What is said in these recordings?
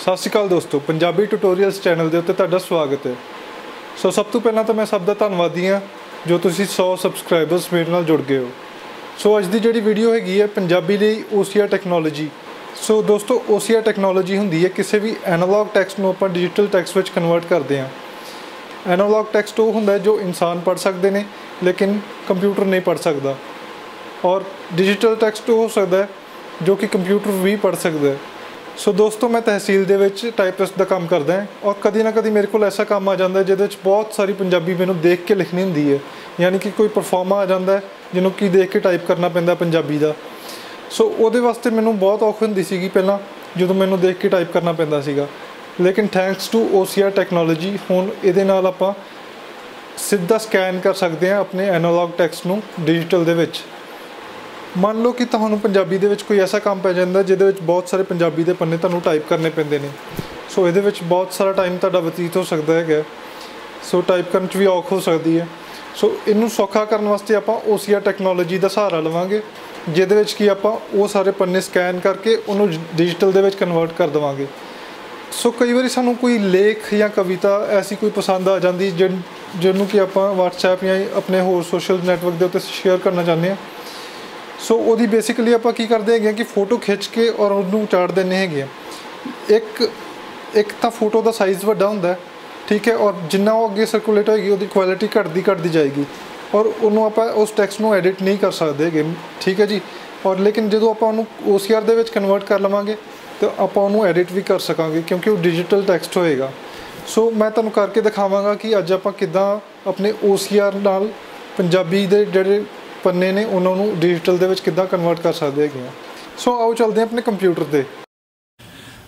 सत श्री अकाल दोस्तों, पंजाबी ट्यूटोरियल्स चैनल के उत्ते तुहाडा स्वागत है। सो सब तो पहला तो मैं सब दा धन्नवादी हाँ जो तुसीं 100 सबसक्राइबर्स मेरे नाल जुड़ गए हो। सो अज दी जिहड़ी वीडियो हैगी है पंजाबी लई OCR टैक्नोलॉजी। सो दोस्तों OCR टैक्नोलॉजी हुंदी है किसी भी एनालॉग टैक्सट नूं आपां डिजिटल टैक्सट विच कन्वर्ट करते हैं। एनालॉग टैक्सट वो हुंदा है जो इंसान पढ़ सकते हैं लेकिन कंप्यूटर नहीं पढ़ सकता, और डिजिटल टैक्सट हो सकता है जो कि कंप्यूटर भी पढ़ सकता है। सो दोस्तों मैं तहसील दे विच टाइपिस्ट का काम करदा है, और कदी ना कदी मेरे को ऐसा काम आ जाता है जिहदे बहुत सारी पंजाबी मैनू देख के लिखनी हुंदी है, यानी कि कोई परफॉर्मा आ जाता है जिन्हों कि देख के टाइप करना पैंदा पंजाबी का। सो उहदे वास्ते मैनू बहुत औख हुंदी सीगी पहलां जो मैनू देख के टाइप करना पैंदा सीगा, लेकिन थैंक्स टू OCR टैक्नोलॉजी हुण इहदे नाल आपां सीधा स्कैन कर सकते हैं अपने एनालॉग टैक्सट नूं डिजिटल दे विच। मान लो कि तुहानूं पंजाबी दे विच कोई ऐसा काम पै जांदा जिहदे विच बहुत सारे पंजाबी दे पन्ने तुहानूं टाइप करने पैंदे ने। सो इहदे विच बहुत सारा टाइम तुहाडा बतीत हो सकदा है, सो टाइप करन च भी औख हो सकदी है। सो इनूं सौखा करन वास्ते आपां OCR टैक्नोलॉजी दा सहारा लवांगे, जिहदे विच कि आपां वो सारे पन्ने स्कैन करके उहनूं डिजिटल दे विच कन्वर्ट कर देवांगे। सो कई बारी सानूं कोई लेख या कविता ऐसी कोई पसंद आ जाती जिन्हों कि आपां WhatsApp या अपने होर सोशल नैटवर्क के उत्ते शेयर करना चाहते हैं। सो वो बेसिकली आप की करते हैं कि फोटो खिंच के और उन्होंने चाड़ देने हैं। एक तो फोटो का साइज़ वड्डा हुंदा है, ठीक है, और जिन्ना वो अगे सर्कुलेट होएगी वो क्वालिटी घटती जाएगी, और उन्होंने आप उस टैक्सट को एडिट नहीं कर सकते, ठीक है जी। और लेकिन जो आप OCR दे विच कन्वर्ट कर लवांगे तो आप उन्होंने एडिट भी कर सकांगे क्योंकि वो डिजिटल टैक्सट होएगा। सो मैं तुहानूं करके दिखावांगा कि अज आप किदां अपने OCR नाल पंजाबी दे जिहड़े पन्ने ने उन्होंने डिजिटल दे विच किदां कन्वर्ट कर सकते हैं। सो आओ चलते हैं अपने कंप्यूटर पे।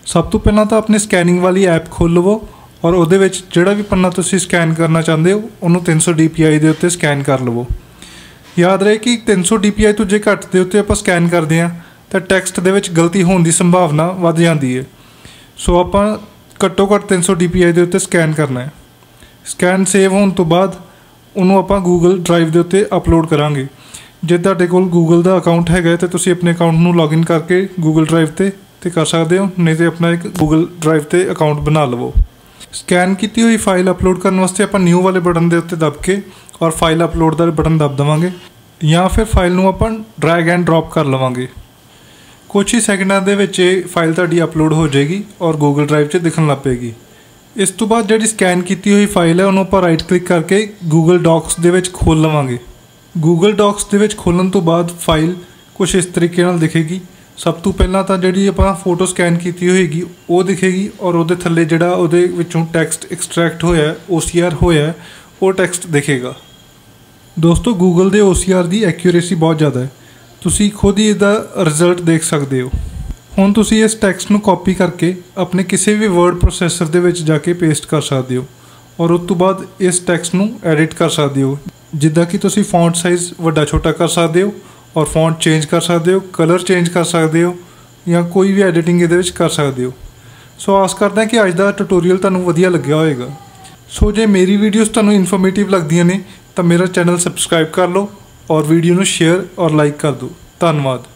सब तो पहला तो अपने स्कैनिंग वाली ऐप खोल लवो, और उहदे विच जिहड़ा भी पन्ना तुसीं स्कैन करना चाहते हो उन्होंने 300 DPI दे उत्ते स्कैन कर लवो। याद रहे कि 300 DPI तो जे घट दे उत्ते आपां स्कैन करते हैं तो टैक्सट दे विच गलती होने की संभावना वध जाती है। सो आपां घट्टो घट 300 DPI दे उत्ते स्कैन करना है। स्कैन सेव होने तो बाद उन्होंने आपां गूगल ड्राइव दे उत्ते अपलोड करांगे। जे तुहाडे कोल गूगल का अकाउंट है तो तुसीं अपने अकाउंट नूं लॉगिन करके गूगल ड्राइव ते कर सकते हो, नहीं तो अपना एक गूगल ड्राइव ते अकाउंट बना लवो। स्कैन की हुई फाइल अपलोड करने वास्ते आपां न्यू वाले बटन के उत्ते दब के और फाइल अपलोड का बटन दब देवांगे, या फिर फाइल नूं आपां ड्रैग एंड ड्रॉप कर लवांगे। कुछ ही सैकंडां दे विच फाइल तुहाडी अपलोड हो जाएगी और गूगल ड्राइव 'च दिखण लग पेगी। इस तो बाद जिहड़ी स्कैन की हुई फाइल है उन्होंने आपां राइट क्लिक करके गूगल डॉक्स दे विच खोल लवांगे। गूगल डॉक्स दे विच खोलण तो बाद फाइल कुछ इस तरीके नाल दिखेगी। सब तो पहला तो जिहड़ी आपां फोटो स्कैन की होएगी वो दिखेगी, और उहदे थल्ले जिहड़ा उहदे विचों टैक्सट एक्सट्रैक्ट होया OCR होया वो टैक्सट दिखेगा। दोस्तों गूगल दे OCR की एक्यूरेसी बहुत ज़्यादा है, तुसीं खुद ही इसदा रिजल्ट देख सकते हो। हुण तुसीं इस टैक्सट नूं कॉपी करके अपने किसी भी वर्ड प्रोसैसर दे विच जाके पेस्ट कर सकते हो, और उस तो बाद इस टैक्सट नूं एडिट कर सकते हो, जिद्दां कि तुसीं फॉन्ट साइज़ वड्डा छोटा कर सकते हो, और फॉन्ट चेंज कर सकते हो, कलर चेंज कर सकते हो, या कोई भी एडिटिंग इहदे विच कर सकते हो। सो आस करदा कि अज दा ट्यूटोरियल तुहानूं वधिया लग्गिया होएगा। सो जे मेरी वीडियोज़ तुहानूं इन्फॉर्मेटिव लगदियां ने तो मेरा चैनल सबसक्राइब कर लो और वीडियो नूं शेयर और लाइक कर दो। धन्नवाद।